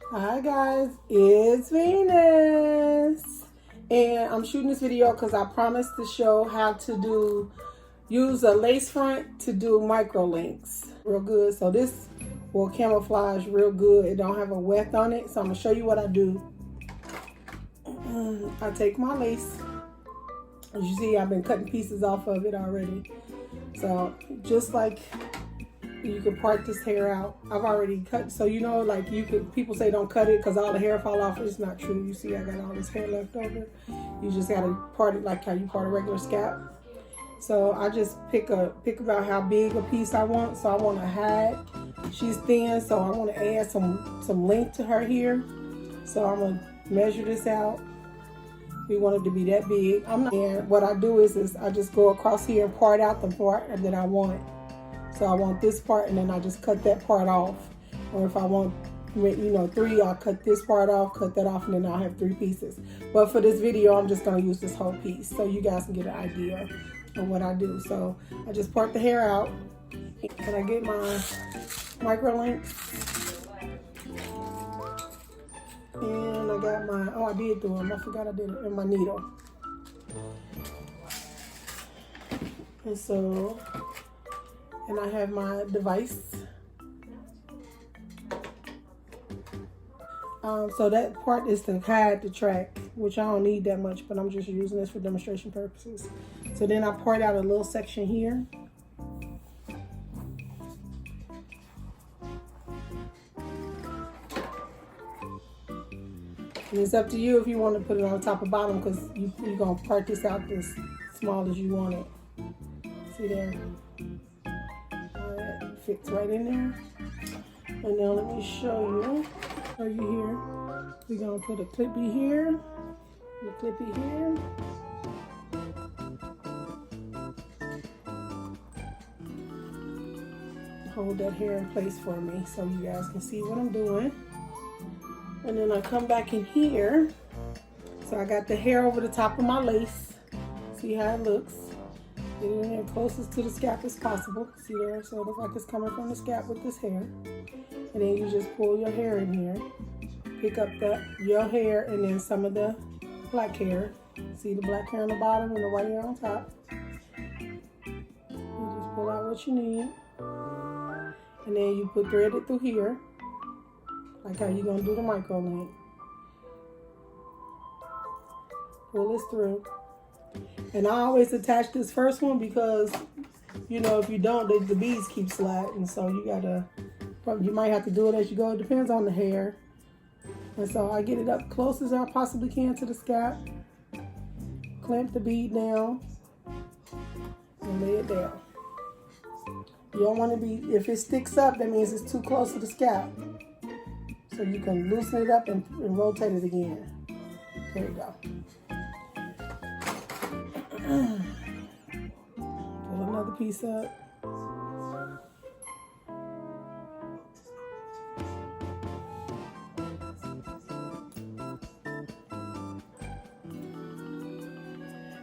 Hi guys, it's Venus, and I'm shooting this video because I promised to show how to use a lace front to do micro links real good. So this will camouflage real good. It don't have a weft on it, so I'm gonna show you what I do. I take my lace. As you see, I've been cutting pieces off of it already. So just like you can part this hair out, I've already cut. So you know, like people say don't cut it because all the hair fall off. It's not true. You see, I got all this hair left over. You just gotta part it like how you part a regular scalp. So I just pick about how big a piece I want. So I want to hide. She's thin, so I want to add some length to her here. So I'm gonna measure this out. We want it to be that big. And what I do is I just go across here and part out the part that I want. So I want this part, and then I just cut that part off. Or if I want, three, I'll cut this part off, cut that off, and then I'll have 3 pieces. But for this video, I'm just gonna use this whole piece so you guys can get an idea of what I do. So I just part the hair out, and I get my Microlinks. And I got my, I did do them. I forgot I did it, and my needle. And I have my device. So that part is to hide the track, which I don't need that much, but I'm just using this for demonstration purposes. So then I part out a little section here. And it's up to you if you want to put it on top or bottom, because you're going to part this out as small as you want it. See there? That fits right in there. And now let me show you here. We're going to put a clippy here, a clippy here. Hold that hair in place for me so you guys can see what I'm doing. And then I come back in here. So I got the hair over the top of my lace. See how it looks. Get it in there closest to the scalp as possible. See there? So it looks like it's coming from the scalp with this hair. And then you just pull your hair in here. Pick up your hair and then some of the black hair. See the black hair on the bottom and the white hair on top. You just pull out what you need. And then you thread it through here. Like how you're going to do the micro link. Pull this through. And I always attach this first one because, if you don't, the beads keep sliding. So you might have to do it as you go. It depends on the hair. And so I get it up close as I possibly can to the scalp. Clamp the bead down. And lay it down. You don't want to if it sticks up, that means it's too close to the scalp. So you can loosen it up and rotate it again. There you go. Pull another piece up.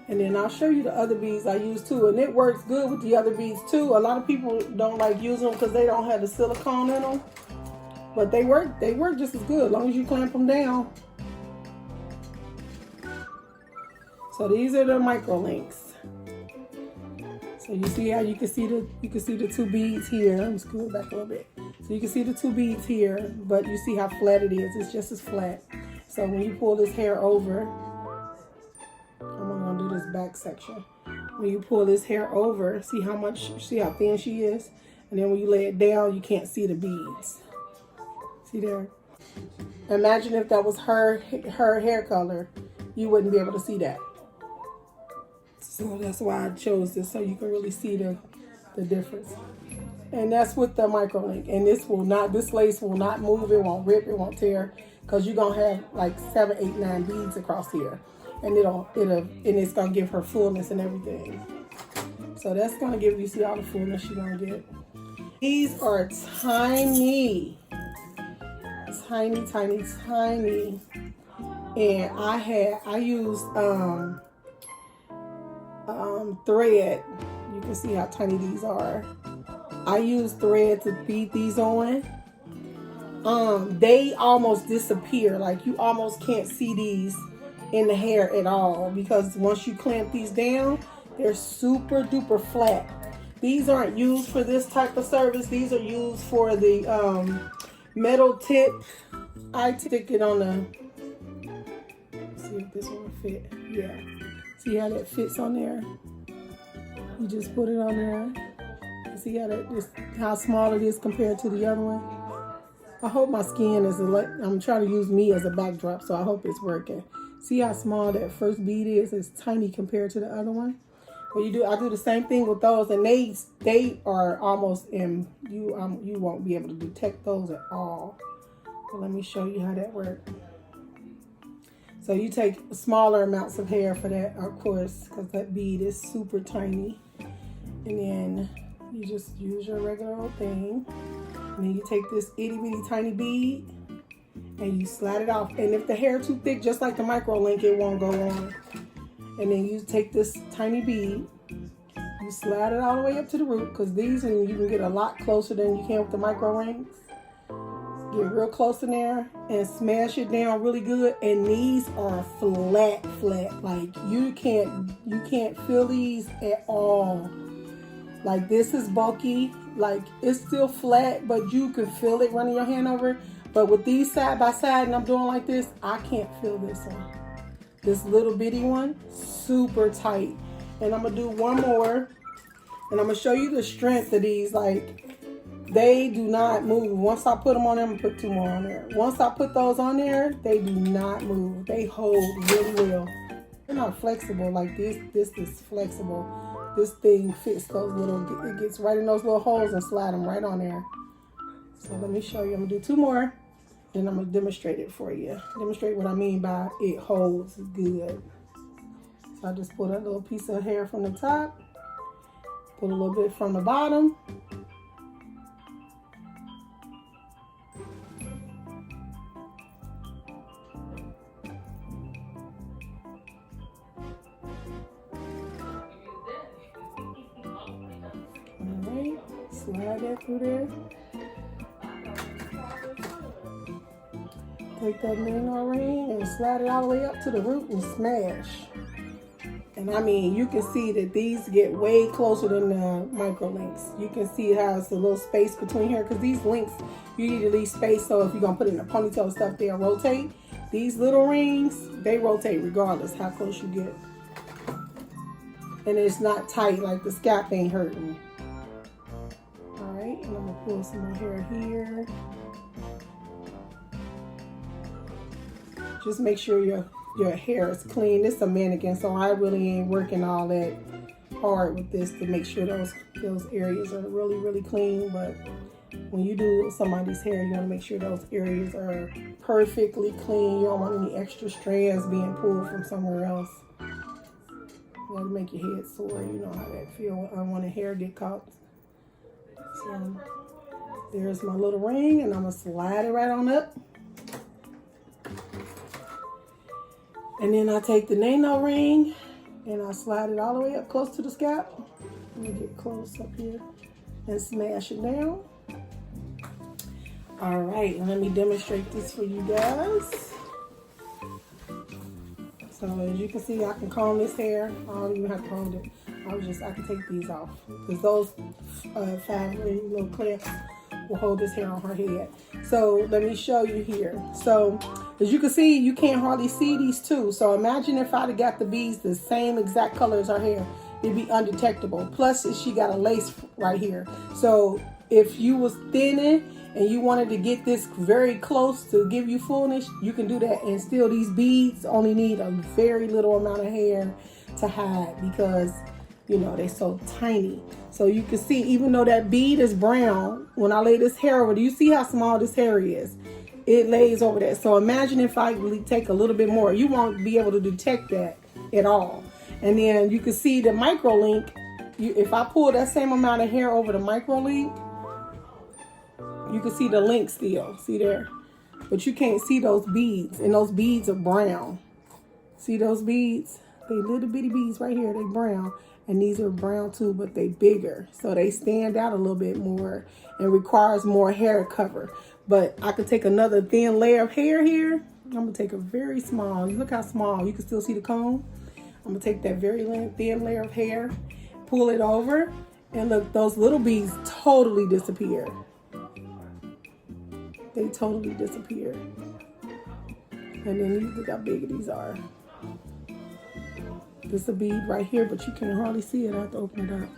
And then I'll show you the other beads I use too. And it works good with the other beads too. A lot of people don't like using them because they don't have the silicone in them. But they work just as good as long as you clamp them down. So these are the micro links. So you see how you can see the 2 beads here. Let me scoot it back a little bit. So you can see the 2 beads here, but you see how flat it is. It's just as flat. So when you pull this hair over, I'm gonna do this back section. When you pull this hair over, see how thin she is? And then when you lay it down, you can't see the beads. See there? Imagine if that was her hair color, you wouldn't be able to see that. So that's why I chose this, so you can really see the difference. And that's with the micro link. And this lace will not move, it won't rip, it won't tear, because you're gonna have like 7, 8, 9 beads across here. And it's gonna give her fullness and everything. So that's gonna give you, see all the fullness you're gonna get. These are tiny. Tiny, tiny, tiny. And I used thread. You can see how tiny these are. I use thread to bead these on. they almost disappear. Like you almost can't see these in the hair at all, because once you clamp these down, they're super duper flat. These aren't used for this type of service. These are used for the metal tip. I stick it on the, see if this one will fit. Yeah, see how that fits on there? You just put it on there. See how how small it is compared to the other one? I hope my skin is, I'm trying to use me as a backdrop, so I hope it's working. See how small that first bead is? It's tiny compared to the other one. Well, I do the same thing with those, and they are almost in, you won't be able to detect those at all. So let me show you how that works. So you take smaller amounts of hair for that, of course, because that bead is super tiny. And then you just use your regular old thing. And then you take this itty bitty tiny bead and you slide it off. And if the hair is too thick, just like the Microlink, it won't go on. And then you take this tiny bead, you slide it all the way up to the root, because these, and you can get a lot closer than you can with the Microlinks. Get real close in there and smash it down really good. And these are flat. Like you can't feel these at all. Like this is bulky, like it's still flat, but you can feel it running your hand over. But with these side by side, and I'm doing like this, I can't feel this one. This little bitty one, super tight. And I'm gonna do one more, and I'm gonna show you the strength of these. Like they do not move. Once I put them on there, I'm gonna put two more on there. Once I put those on there, they do not move. They hold really well. They're not flexible like this. This is flexible. This thing fits those little, it gets right in those little holes and slide them right on there. So let me show you. I'm gonna do two more, and I'm gonna demonstrate it for you. Demonstrate what I mean by it holds good. So I just put a little piece of hair from the top, put a little bit from the bottom. Slide that through there. Take that nano ring and slide it all the way up to the root and smash. And I mean, you can see that these get way closer than the Microlinks. You can see how it's a little space between here, because these links, you need to leave space, so if you're gonna put it in a ponytail and stuff, they'll rotate. These little rings, they rotate regardless how close you get. And it's not tight, like the scalp ain't hurting. And I'm gonna pull some more hair here. Just make sure your hair is clean. This is a mannequin, so I really ain't working all that hard with this to make sure those areas are really clean. But when you do somebody's hair, you want to make sure those areas are perfectly clean. You don't want any extra strands being pulled from somewhere else. That'll make your head sore. You know how that feel. I want a hair get caught. So there's my little ring, and I'm gonna slide it right on up. And then I take the nano ring and I slide it all the way up close to the scalp. Let me get close up here and smash it down. All right, let me demonstrate this for you guys. So as you can see, I can comb this hair. I don't even have to hold it. I can take these off, because those 5 little clips will hold this hair on her head. So let me show you here. So as you can see, you can't hardly see these two. So imagine if I'd have got the beads the same exact color as her hair, it'd be undetectable. Plus she got a lace right here. So if you was thinning and you wanted to get this very close to give you fullness, you can do that. And still, these beads only need a very little amount of hair to hide, because you know, they're so tiny. So you can see, even though that bead is brown, when I lay this hair over, do you see how small this hair is? It lays over there. So imagine if I take a little bit more, you won't be able to detect that at all. And then you can see the Microlink. If I pull that same amount of hair over the Microlink, you can see the link still, see there? But you can't see those beads, and those beads are brown. See those beads? They little bitty beads right here, they brown. And these are brown too, but they bigger. So they stand out a little bit more and requires more hair cover. But I could take another thin layer of hair here. I'm gonna take a very small, look how small, you can still see the comb. I'm gonna take that very thin layer of hair, pull it over, and look, those little beads totally disappear. They totally disappear. And then you look how big these are. This is a bead right here, but you can hardly see it. I have to open it up.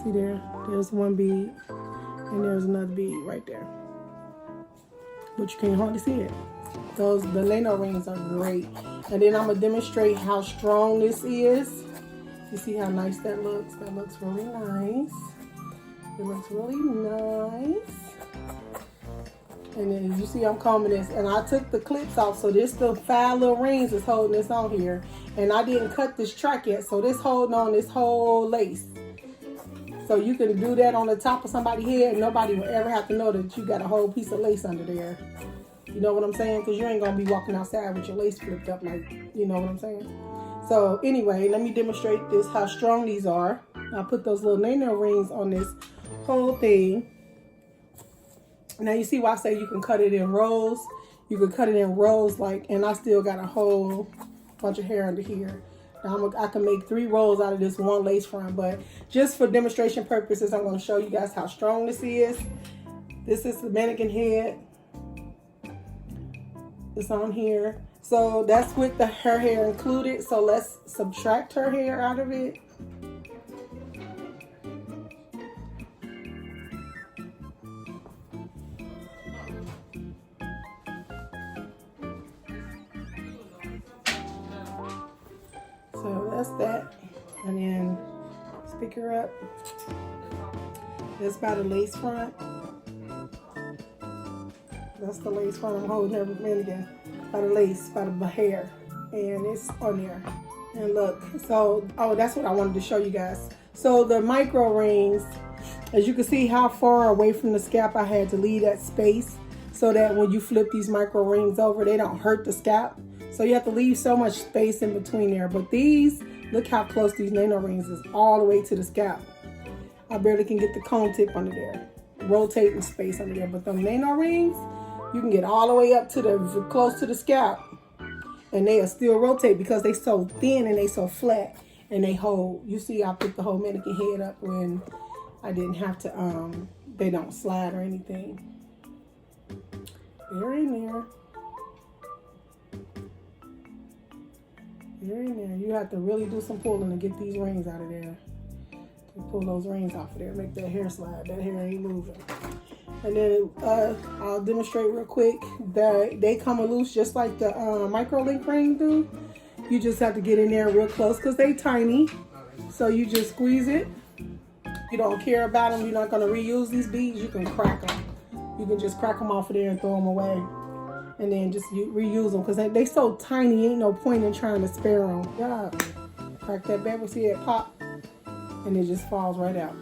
See there? There's one bead, and there's another bead right there. But you can't hardly see it. The nano rings are great. And then I'm gonna demonstrate how strong this is. You see how nice that looks? That looks really nice. It looks really nice. And then you see I'm combing this, and I took the clips off, so there's still 5 little rings that's holding this on here. And I didn't cut this track yet, so this holding on this whole lace. So you can do that on the top of somebody's head, and nobody will ever have to know that you got a whole piece of lace under there. You know what I'm saying? Because you ain't going to be walking outside with your lace flipped up like, you know what I'm saying? So anyway, let me demonstrate this, how strong these are. I put those little nano rings on this whole thing. Now you see why I say you can cut it in rows. You can cut it in rows like, and I still got a whole bunch of hair under here. Now I can make 3 rows out of this one lace front, but just for demonstration purposes, I'm going to show you guys how strong this is. This is the mannequin head. It's on here. So that's with her hair included. So let's subtract her hair out of it. So that's that. And then let's pick her up. That's by the lace front. That's the lace front. I'm holding her again. By the lace, by the hair. And it's on there. And look, so, oh, that's what I wanted to show you guys. So the micro rings, as you can see how far away from the scalp I had to leave that space so that when you flip these micro rings over, they don't hurt the scalp. So you have to leave so much space in between there. But these, look how close these nano rings is all the way to the scalp. I barely can get the comb tip under there. Rotating space under there. But the nano rings, you can get all the way up to the close to the scalp. And they'll still rotate because they so thin and they so flat. And they hold. You see I put the whole mannequin head up when I didn't have to, they don't slide or anything. They're in there. They're in there. You have to really do some pulling to get these rings out of there. To pull those rings off of there, make that hair slide. That hair ain't moving. And then I'll demonstrate real quick that they come loose just like the Microlink ring do. You just have to get in there real close because they tiny. So you just squeeze it. You don't care about them. You're not going to reuse these beads. You can crack them. You can just crack them off of there and throw them away. And then just reuse them because they so tiny. Ain't no point in trying to spare them. Yeah. Crack that bad. See it pop. And it just falls right out.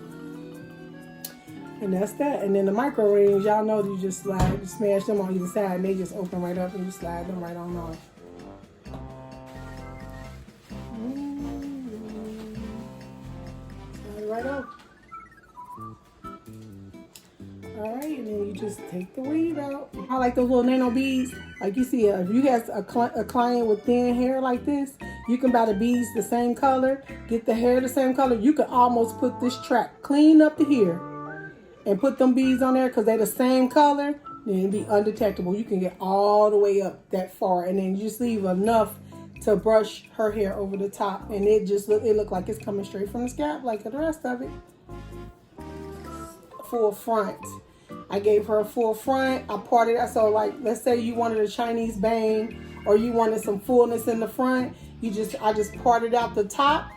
And that's that. And then the micro rings, y'all know you just slide, you smash them on either side and they just open right up and you slide them right on off. Slide right off. Alright, and then you just take the weave out. I like those little nano beads. Like you see, if you have a client with thin hair like this, you can buy the beads the same color, get the hair the same color. You can almost put this track clean up to here and put them beads on there because they're the same color, then it'll be undetectable. You can get all the way up that far and then you just leave enough to brush her hair over the top and it look like it's coming straight from the scalp like the rest of it. Full front. I gave her a full front. I parted it. So like, let's say you wanted a Chinese bang or you wanted some fullness in the front. I just parted out the top,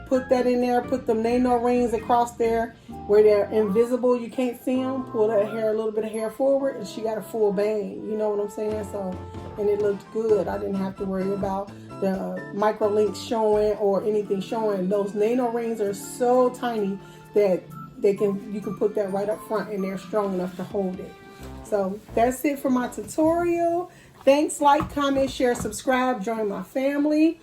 put that in there, put them nano rings across there where they're invisible. You can't see them. Pull that hair, a little bit of hair forward and she got a full bang. You know what I'm saying? So, and it looked good. I didn't have to worry about the Microlinks showing or anything showing. Those nano rings are so tiny that you can put that right up front and they're strong enough to hold it. So that's it for my tutorial. Thanks, like, comment, share, subscribe, join my family.